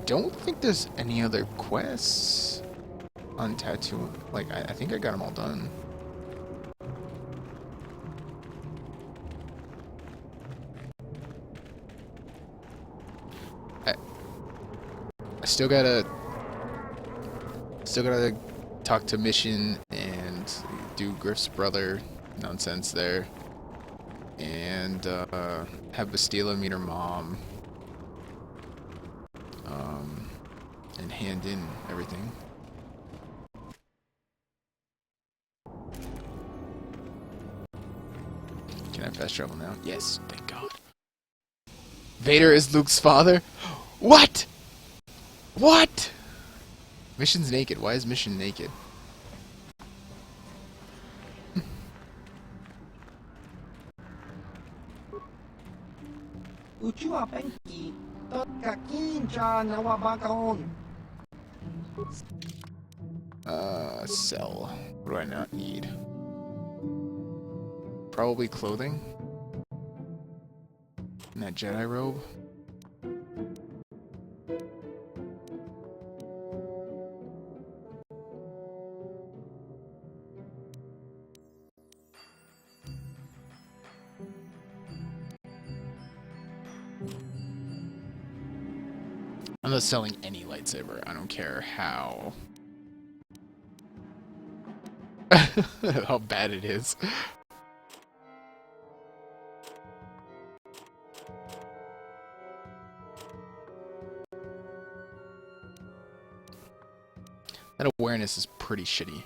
don't think there's any other quests on Tatooine. Like, I think I got them all done. I still gotta talk to Mission and do Griff's brother nonsense there, and have Bastila meet her mom, and hand in everything. Can I fast travel now? Yes, thank God. Vader is Luke's father? What? What? Mission's naked. Why is Mission naked? Sell. What do I not need? Probably clothing. And that Jedi robe. I'm not selling any lightsaber. I don't care how how bad it is. That awareness is pretty shitty.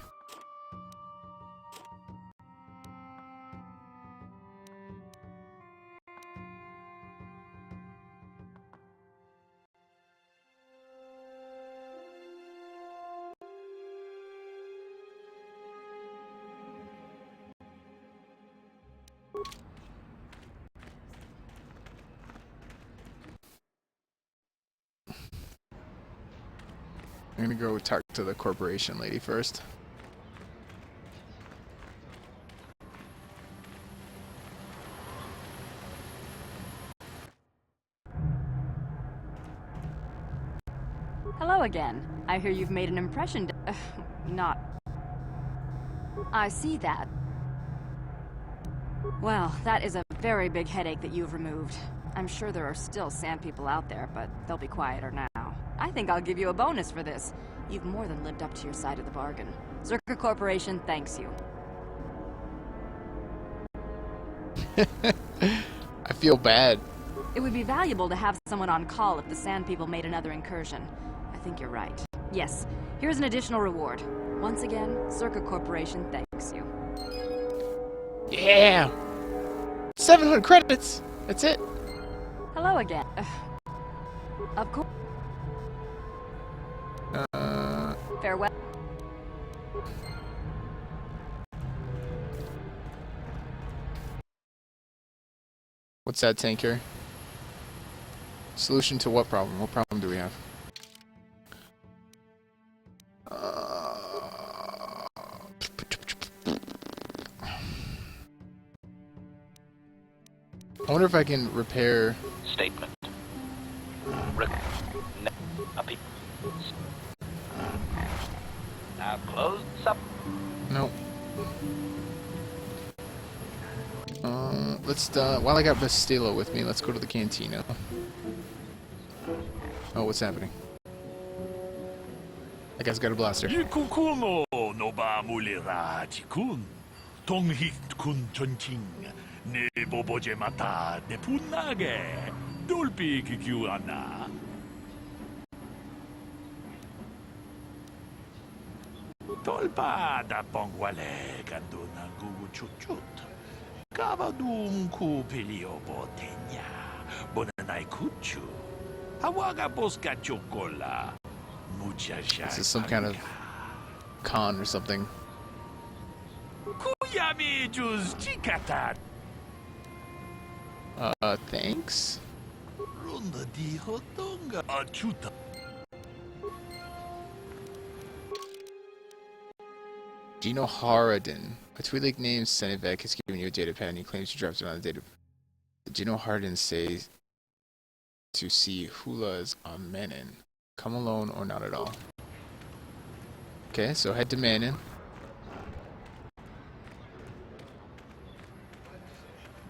I'm gonna go talk to the corporation lady first. Hello again. I hear you've made an impression. Not. I see that. Well, that is a very big headache that you've removed. I'm sure there are still sand people out there, but they'll be quieter now. I think I'll give you a bonus for this. You've more than lived up to your side of the bargain. Czerka Corporation thanks you. I feel bad. It would be valuable to have someone on call if the sand people made another incursion. I think you're right. Yes, here's an additional reward. Once again, Czerka Corporation thanks you. Yeah! 700 credits! That's it. Hello again. Of course. Farewell. What's that, tanker? Solution to what problem? What problem do we have? I wonder if I can repair... Statement. Now close up. No. Let's, while I got Bastila with me, let's go to the cantina. Oh, what's happening? That guy's got a blaster. Tolpa da pongwale kanduna gugu chuchut. Kavadum kupilio botenya. Bonanai kuchu. Hawaga boska chocola. Mucha shaka. This is some kind of con or something. Kuyami juz chikata. Thanks. Runda di hotonga. Achuta. Gino Haradin. A Twi'lek named Senevek has given you a data pad and he claims you dropped it on the data. Gino Haradin says to see Hula's on Menin. Come alone or not at all. Okay, so head to Manon.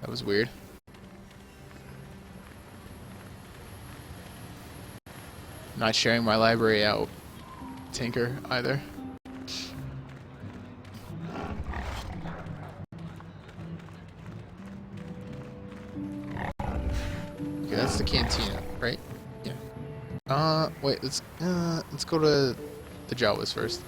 That was weird. Not sharing my library out, Tinker, either. Okay, that's the cantina, right? Yeah. Wait, let's go to the Jawas first.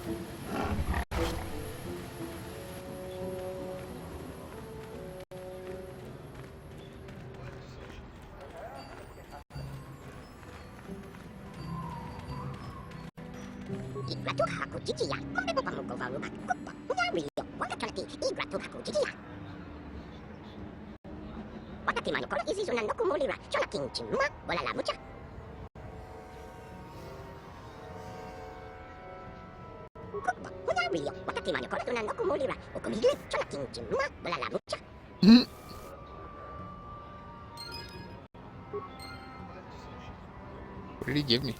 What did he give me?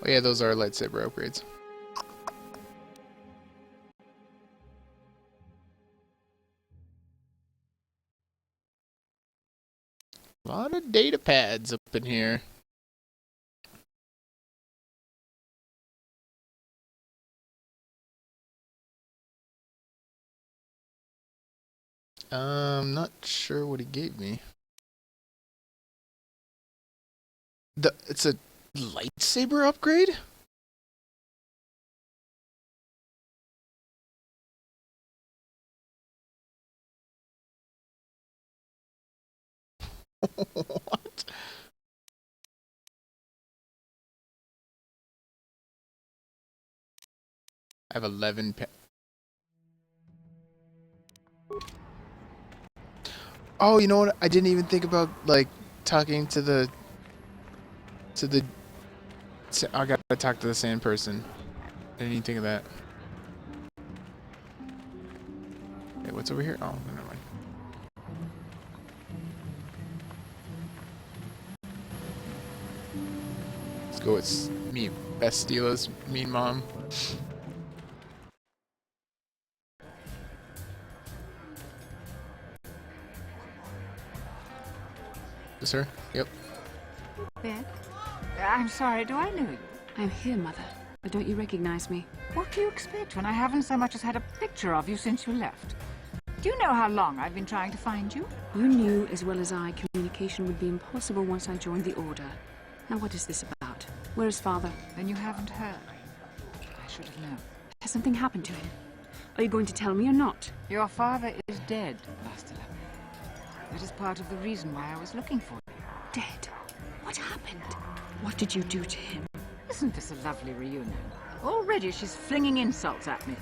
Oh yeah, those are lightsaber upgrades. A lot of data pads up in here. Not sure what he gave me. It's a lightsaber upgrade? What? I have 11 Oh, you know what? I didn't even think about, like, talking to the... I gotta talk to the sand person. I didn't even think of that. Wait, what's over here? Oh, never mind. Let's go with me, Bastila's mean mom. Is her? Yep. Ben? I'm sorry, do I know you? I'm here, Mother. But don't you recognize me? What do you expect when I haven't so much as had a picture of you since you left? Do you know how long I've been trying to find you? You knew as well as I communication would be impossible once I joined the Order. Now what is this about? Where is Father? Then you haven't heard. I should have known. Has something happened to him? Are you going to tell me or not? Your father is dead, Bastila. That is part of the reason why I was looking for you. Dead? What happened? What did you do to him? Isn't this a lovely reunion? Already she's flinging insults at me.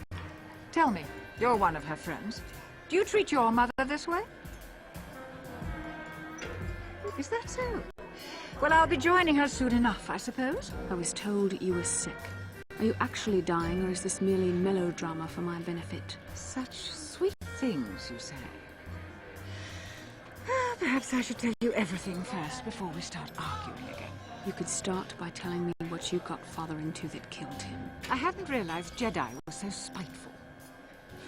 Tell me, you're one of her friends. Do you treat your mother this way? Is that so? Well, I'll be joining her soon enough, I suppose. I was told you were sick. Are you actually dying, or is this merely melodrama for my benefit? Such sweet things, you say. Perhaps I should tell you everything first before we start arguing again. You could start by telling me what you got Father into that killed him. I hadn't realized Jedi were so spiteful.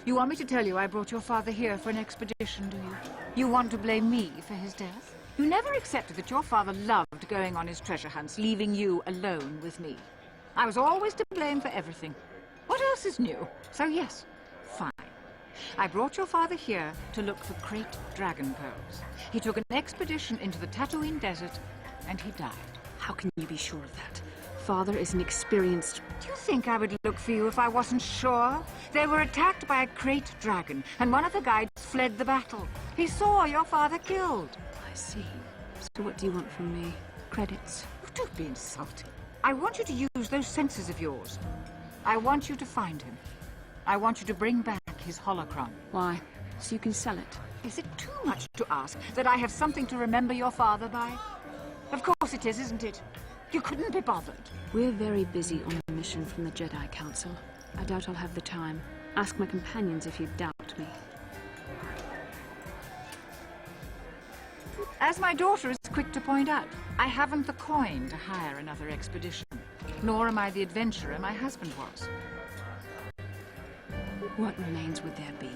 You want me to tell you I brought your father here for an expedition, do you? You want to blame me for his death? You never accepted that your father loved going on his treasure hunts, leaving you alone with me. I was always to blame for everything. What else is new? So yes, fine. I brought your father here to look for Krayt dragon pearls. He took an expedition into the Tatooine desert, and he died. How can you be sure of that? Father is an experienced... Do you think I would look for you if I wasn't sure? They were attacked by a Krayt dragon, and one of the guides fled the battle. He saw your father killed. I see. So what do you want from me? Credits? Oh, don't be insulting. I want you to use those senses of yours. I want you to find him. I want you to bring back his holocron. Why? So you can sell it? Is it too much to ask that I have something to remember your father by? Of course it is, isn't it? You couldn't be bothered. We're very busy on a mission from the Jedi Council. I doubt I'll have the time. Ask my companions if you doubt me. As my daughter is quick to point out, I haven't the coin to hire another expedition. Nor am I the adventurer my husband was. What remains would there be?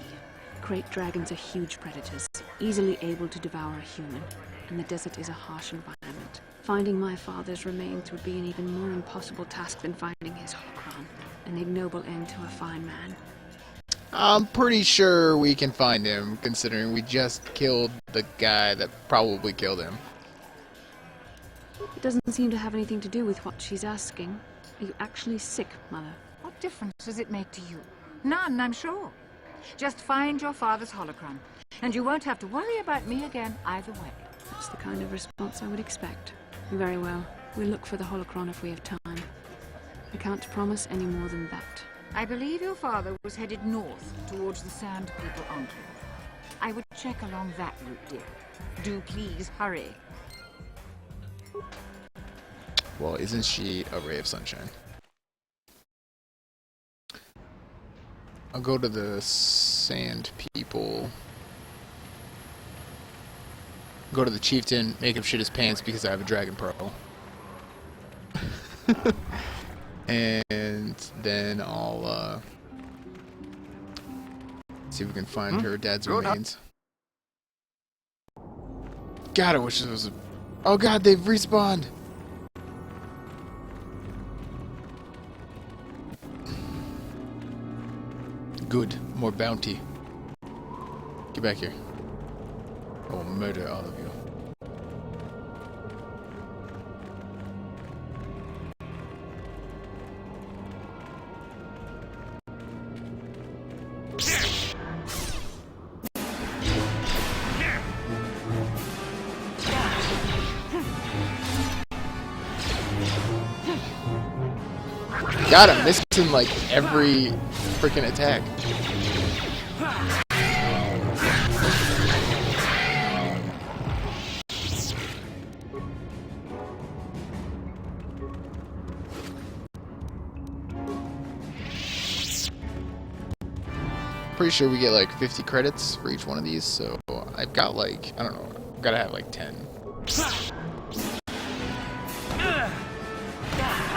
Great dragons are huge predators, easily able to devour a human, and the desert is a harsh environment. Finding my father's remains would be an even more impossible task than finding his holocron, an ignoble end to a fine man. I'm pretty sure we can find him, considering we just killed the guy that probably killed him. It doesn't seem to have anything to do with what she's asking. Are you actually sick, Mother? What difference does it make to you? None, I'm sure. Just find your father's holocron, and you won't have to worry about me again either way. That's the kind of response I would expect. Very well. We'll look for the holocron if we have time. I can't promise any more than that. I believe your father was headed north towards the Sand People Enclave. I would check along that route, dear. Do please hurry. Well, isn't she a ray of sunshine? I'll go to the Sand People. Go to the chieftain, make him shit his pants because I have a dragon pearl. And then I'll see if we can find her dad's remains. God, I wish this was a... Oh god, they've respawned! Good, more bounty. Get back here. I will murder all of you. Got him, missing like every freaking attack. Pretty sure we get like 50 credits for each one of these, so I've got like, I don't know, I've gotta have like 10.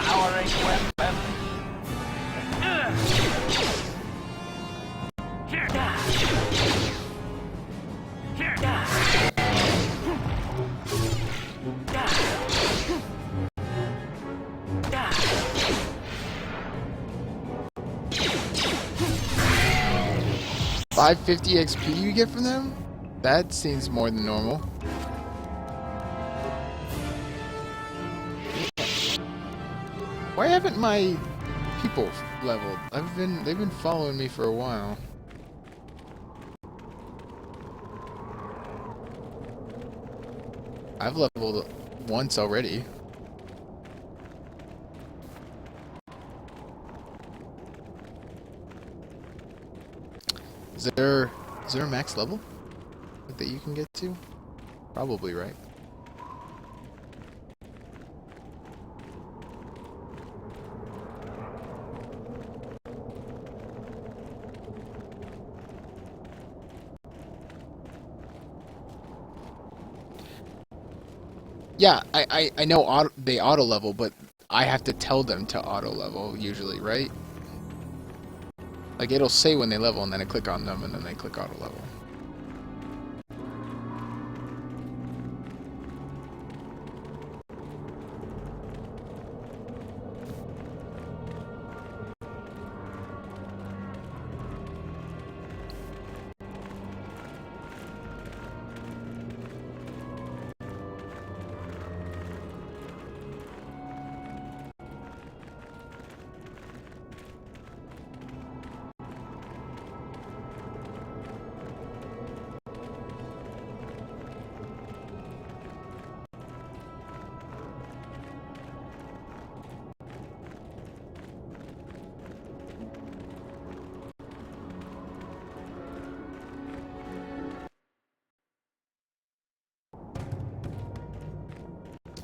Powering weapon. 550 XP you get from them? That seems more than normal. Why haven't my people leveled? They've been following me for a while. I've leveled once already. Is there a max level that you can get to? Probably, right? Yeah, I know they auto level, but I have to tell them to auto level usually, right? Like it'll say when they level, and then I click on them, and then they click auto level.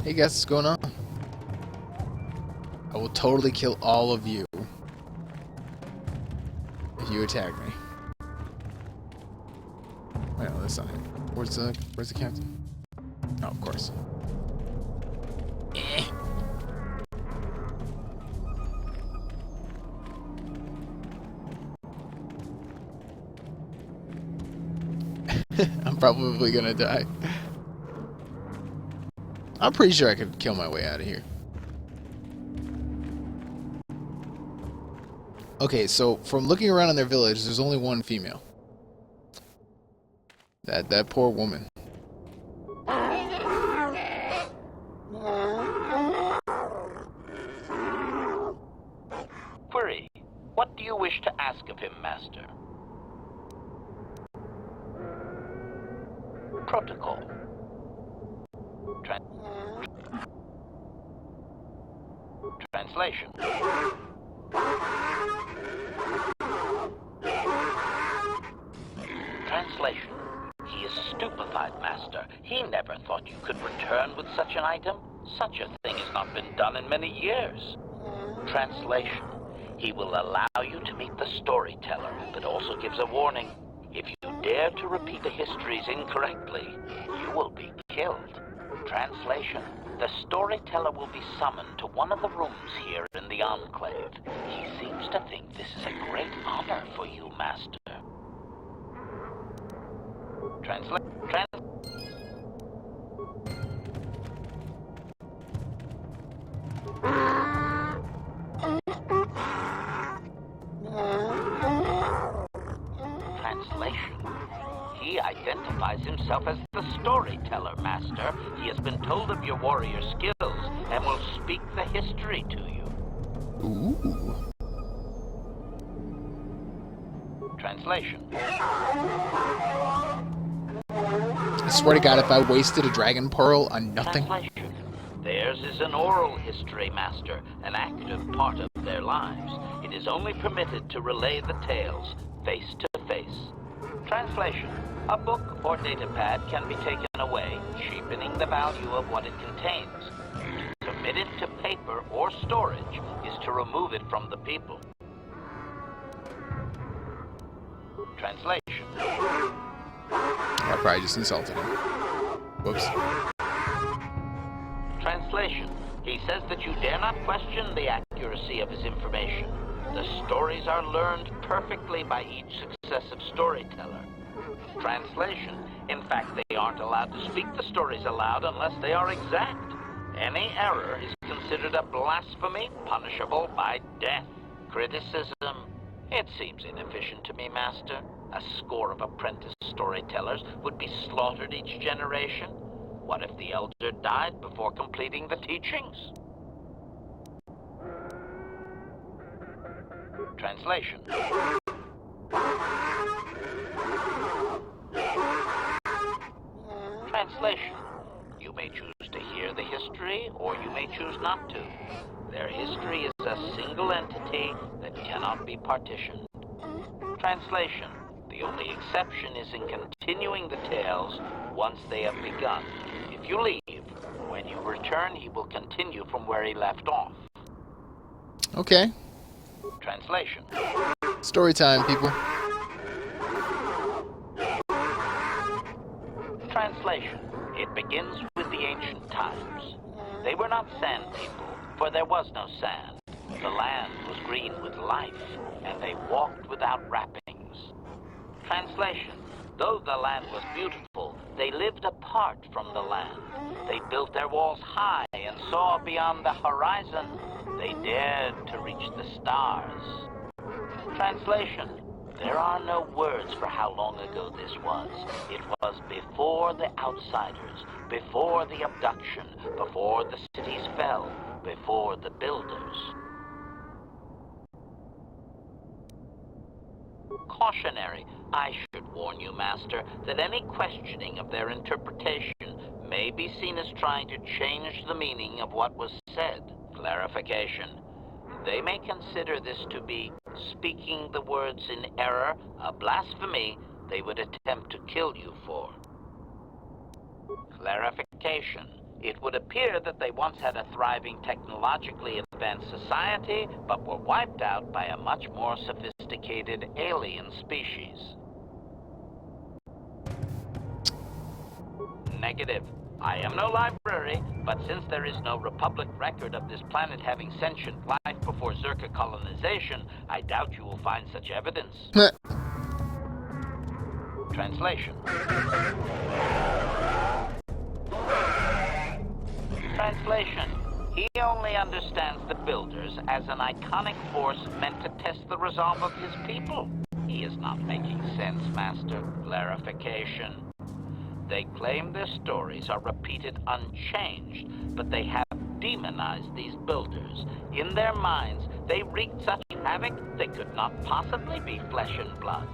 Hey guys, what's going on? I will totally kill all of you if you attack me. Well, that's not it. Where's the captain? of course. Eh. I'm probably gonna die. I'm pretty sure I could kill my way out of here. Okay, so from looking around in their village, there's only one female. That poor woman. Query. What do you wish to ask of him, Master? Protocol. Translation. Translation. He is stupefied, Master. He never thought you could return with such an item. Such a thing has not been done in many years. Translation. He will allow you to meet the Storyteller, but also gives a warning. If you dare to repeat the histories incorrectly, you will be killed. Translation. The Storyteller will be summoned to one of the rooms here in the Enclave. He seems to think this is a great honor for you, Master. Translation. He identifies himself as the Storyteller, Master. He has been told of your warrior skills and will speak the history to you. Ooh. Translation. I swear to God, if I wasted a dragon pearl on nothing. Translation. Theirs is an oral history, Master, an active part of their lives. It is only permitted to relay the tales face to face. Translation. A book or datapad can be taken away, cheapening the value of what it contains. To commit it to paper or storage is to remove it from the people. Translation. I probably just insulted him. Whoops. Translation. He says that you dare not question the accuracy of his information. The stories are learned perfectly by each successive storyteller. Translation. In fact, they aren't allowed to speak the stories aloud unless they are exact. Any error is considered a blasphemy, punishable by death. Criticism. It seems inefficient to me, Master. A score of apprentice storytellers would be slaughtered each generation. What if the elder died before completing the teachings? Translation. Translation. You may choose to hear the history, or you may choose not to. Their history is a single entity that cannot be partitioned. Translation. The only exception is in continuing the tales once they have begun. If you leave, when you return, he will continue from where he left off. Okay. Translation. Story time, people. Translation. It begins with the ancient times. They were not sand people, for there was no sand. The land was green with life, and they walked without wrappings. Translation. Though the land was beautiful, they lived apart from the land. They built their walls high and saw beyond the horizon. They dared to reach the stars. Translation. There are no words for how long ago this was. It was before the outsiders, before the abduction, before the cities fell, before the builders. Cautionary. I should warn you, Master, that any questioning of their interpretation may be seen as trying to change the meaning of what was said. Clarification. They may consider this to be speaking the words in error, a blasphemy they would attempt to kill you for. Clarification. It would appear that they once had a thriving technologically advanced society, but were wiped out by a much more sophisticated alien species. Negative. I am no library, but since there is no Republic record of this planet having sentient life before Czerka colonization, I doubt you will find such evidence. Translation. Translation. He only understands the Builders as an iconic force meant to test the resolve of his people. He is not making sense, Master. Clarification. They claim their stories are repeated unchanged, but they have demonized these Builders. In their minds, they wreaked such havoc they could not possibly be flesh and blood.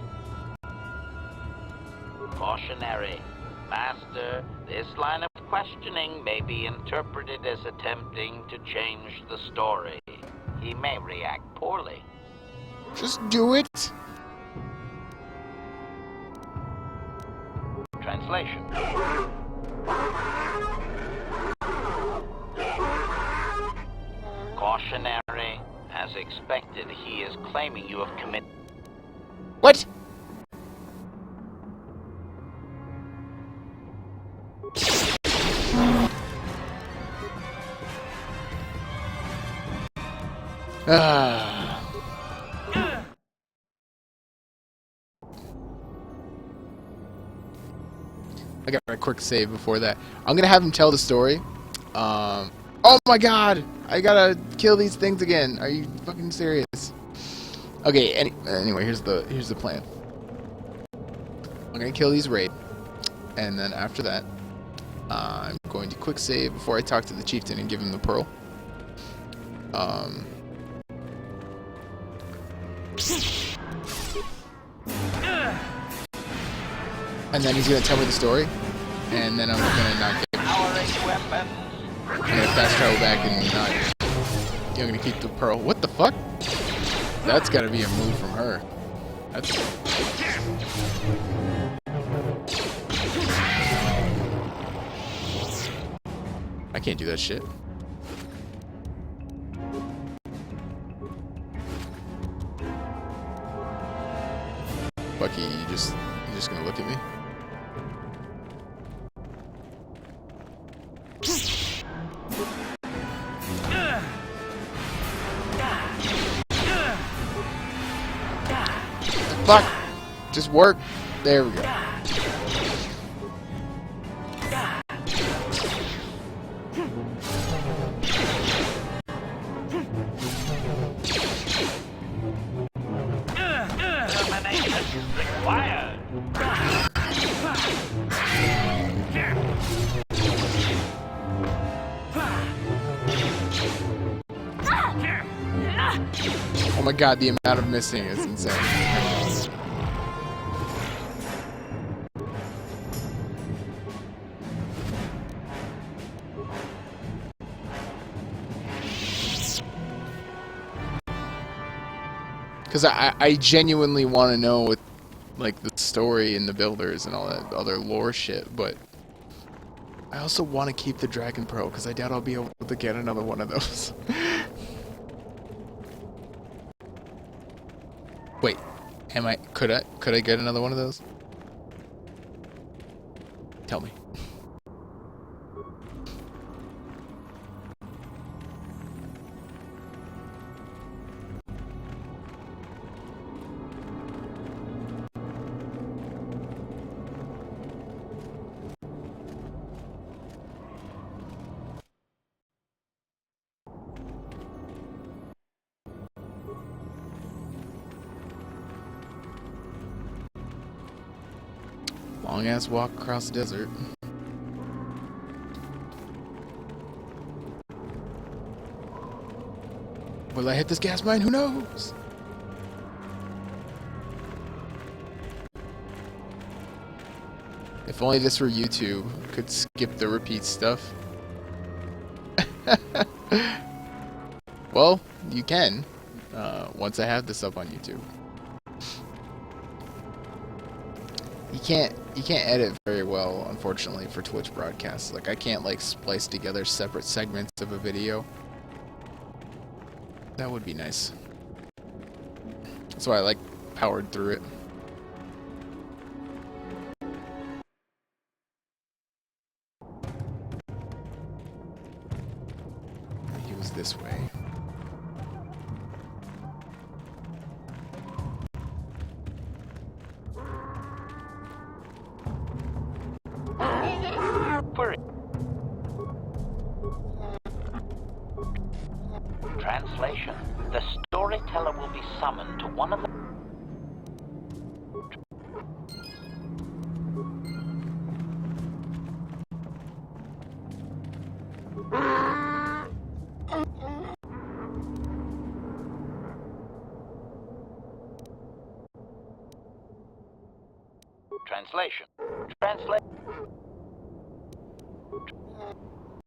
Cautionary. Master, this line of questioning may be interpreted as attempting to change the story. He may react poorly. Just do it. Translation. Cautionary. As expected, he is claiming you have committed... What? I got a quick save before that. I'm gonna have him tell the story. Oh my god! I gotta kill these things again. Are you fucking serious? Okay. Anyway, here's the plan. I'm gonna kill these raid, and then after that, I'm going to quick save before I talk to the chieftain and give him the pearl. And then he's gonna tell me the story, and then I'm gonna not get. I'm gonna fast travel back and not. I'm gonna keep the pearl. What the fuck? That's gotta be a move from her. That's. I can't do that shit. Bucky, you just gonna look at me? Fuck! Just work. There we go. Required. Oh my god, the amount of missing is insane. Because I genuinely want to know what, like, the story and the Builders and all that other lore shit, but I also want to keep the Dragon Pearl because I doubt I'll be able to get another one of those. Wait, could I get another one of those? Tell me. Long ass walk across the desert. Will I hit this gas mine? Who knows? If only this were YouTube, could skip the repeat stuff. Well, you can, once I have this up on YouTube. You can't edit very well, unfortunately, for Twitch broadcasts. Like, I can't, like, splice together separate segments of a video. That would be nice. That's why I, like, powered through it. one of the... Translation.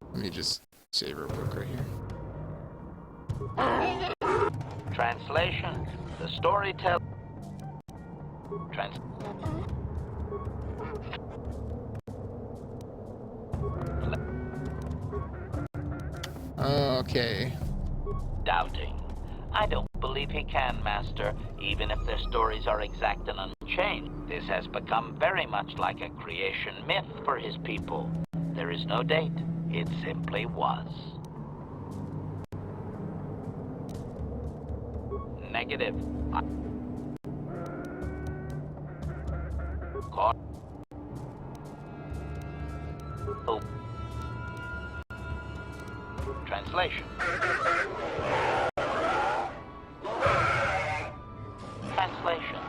Let me just save real quick right here. Translation. The Storyteller. Okay. Doubting. I don't believe he can, Master, even if their stories are exact and unchanged. This has become very much like a creation myth for his people. There is no date. It simply was. Negative. Oh. Translation. Translation.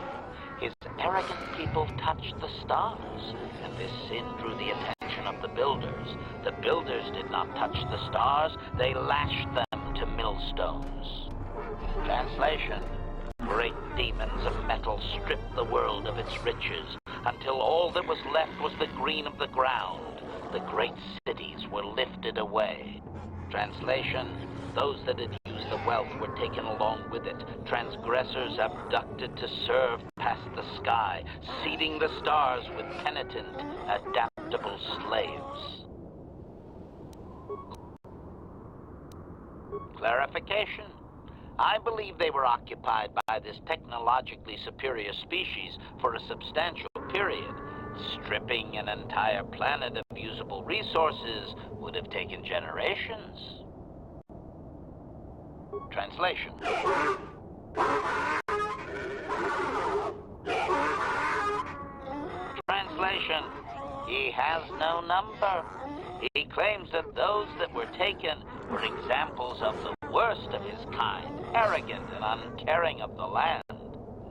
His arrogant people touched the stars, and this sin drew the attention of the builders. The builders did not touch the stars, they lashed them to millstones. Translation. Great demons of metal stripped the world of its riches, until all that was left was the green of the ground. The great cities were lifted away. Translation. Those that had used the wealth were taken along with it. Transgressors abducted to serve past the sky, seeding the stars with penitent, adaptable slaves. Clarification. I believe they were occupied by this technologically superior species for a substantial period. Stripping an entire planet of usable resources would have taken generations. Translation. Translation. He has no number. He claims that those that were taken were examples of the worst of his kind, arrogant and uncaring of the land.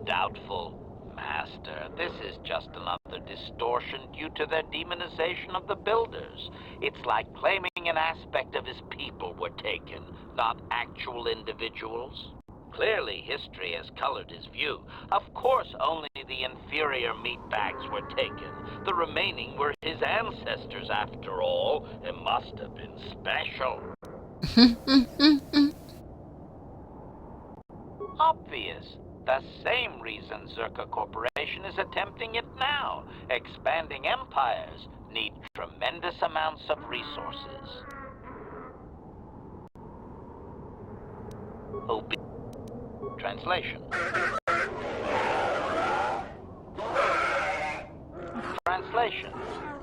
Doubtful. Master, this is just another distortion due to their demonization of the builders. It's like claiming an aspect of his people were taken, not actual individuals. Clearly, history has colored his view. Of course, only the inferior meatbags were taken. The remaining were his ancestors, after all. It must have been special. Obvious. The same reason Czerka Corporation is attempting it now. Expanding empires need tremendous amounts of resources. Translation. Translation.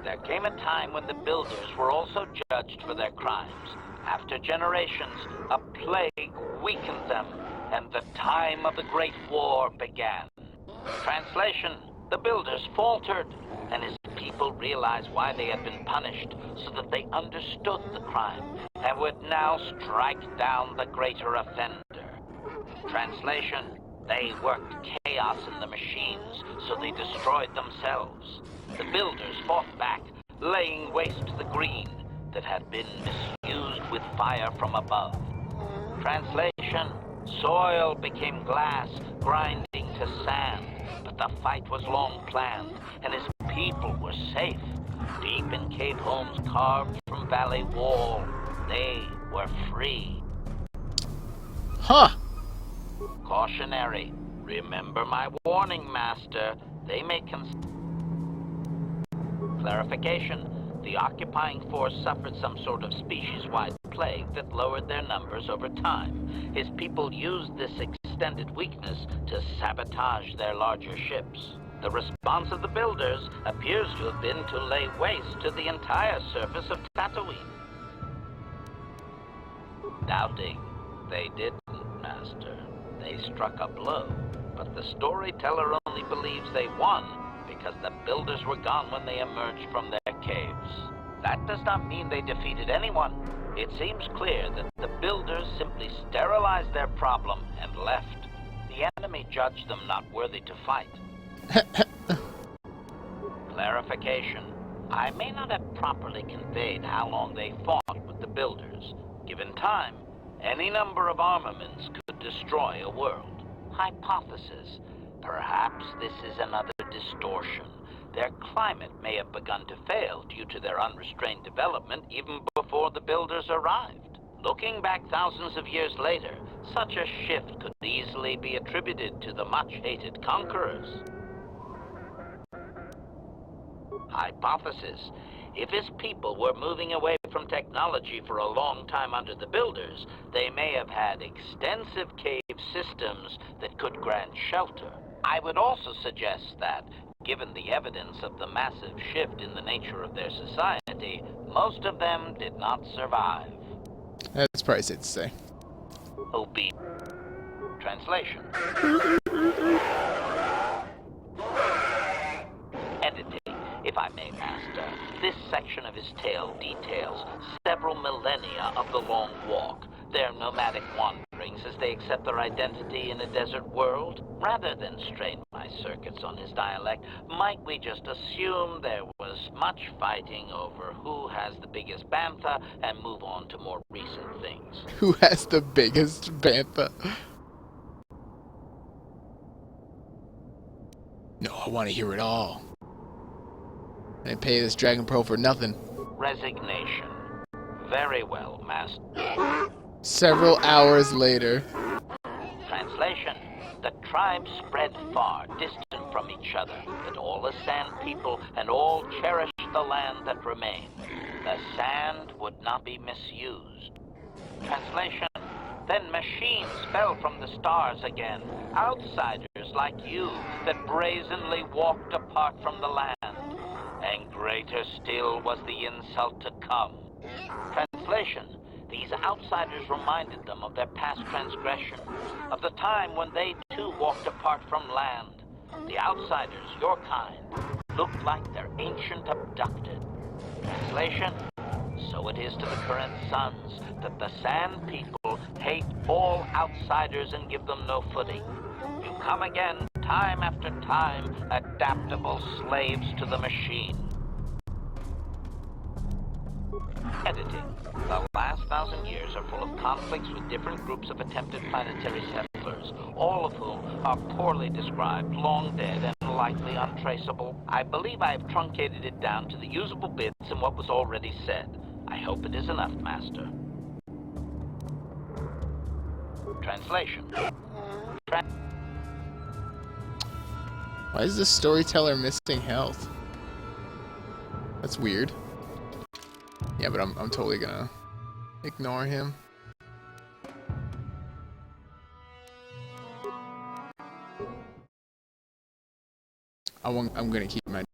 There came a time when the builders were also judged for their crimes. After generations, a plague weakened them, and the time of the Great War began. Translation. The builders faltered, and his people realized why they had been punished, so that they understood the crime, and would now strike down the greater offender. Translation. They worked chaos in the machines, so they destroyed themselves. The builders fought back, laying waste to the green that had been misused with fire from above. Translation. Soil became glass, grinding to sand, but the fight was long planned, and his people were safe. Deep in cave homes carved from valley wall, they were free. Huh. Cautionary. Remember my warning, Master. They may Clarification. The occupying force suffered some sort of species-wide plague that lowered their numbers over time. His people used this extended weakness to sabotage their larger ships. The response of the builders appears to have been to lay waste to the entire surface of Tatooine. Doubting. They didn't, Master. They struck a blow, but the Storyteller only believes they won because the builders were gone when they emerged from their caves. That does not mean they defeated anyone. It seems clear that the builders simply sterilized their problem and left. The the enemy judged them not worthy to fight. Clarification. I may not have properly conveyed how long they fought with the builders. Given time, any number of armaments could destroy a world. Hypothesis. Perhaps this is another distortion. Their climate may have begun to fail due to their unrestrained development even before the builders arrived. Looking back thousands of years later, such a shift could easily be attributed to the much-hated conquerors. Hypothesis. If his people were moving away from technology for a long time under the builders, they may have had extensive cave systems that could grant shelter. I would also suggest that, given the evidence of the massive shift in the nature of their society, most of them did not survive. That's probably safe to say. Obi. Translation. Editing. If I may, Master, this section of his tale details several millennia of the long walk, their nomadic wanderings as they accept their identity in a desert world. Rather than strain my circuits on his dialect, might we just assume there was much fighting over who has the biggest bantha and move on to more recent things? Who has the biggest bantha? No, I want to hear it all. I pay this Dragon Pro for nothing. Resignation. Very well, Master. Several hours later. Translation. The tribes spread far, distant from each other, but all are sand people and all cherish the land that remained. The sand would not be misused. Translation. Then machines fell from the stars again, outsiders like you that brazenly walked apart from the land. And greater still was the insult to come. Translation. These outsiders reminded them of their past transgression, of the time when they too walked apart from land. The outsiders, your kind, looked like their ancient abducted. Translation. So it is to the current sons that the Sand People hate all outsiders and give them no footing. You come again, time after time, adaptable slaves to the machine. Editing. The last 1,000 years are full of conflicts with different groups of attempted planetary settlers, all of whom are poorly described, long dead, and likely untraceable. I believe I have truncated it down to the usable bits in what was already said. I hope it is enough, Master. Translation. Why is the storyteller missing health? That's weird. Yeah, but I'm totally gonna ignore him. I'm gonna keep my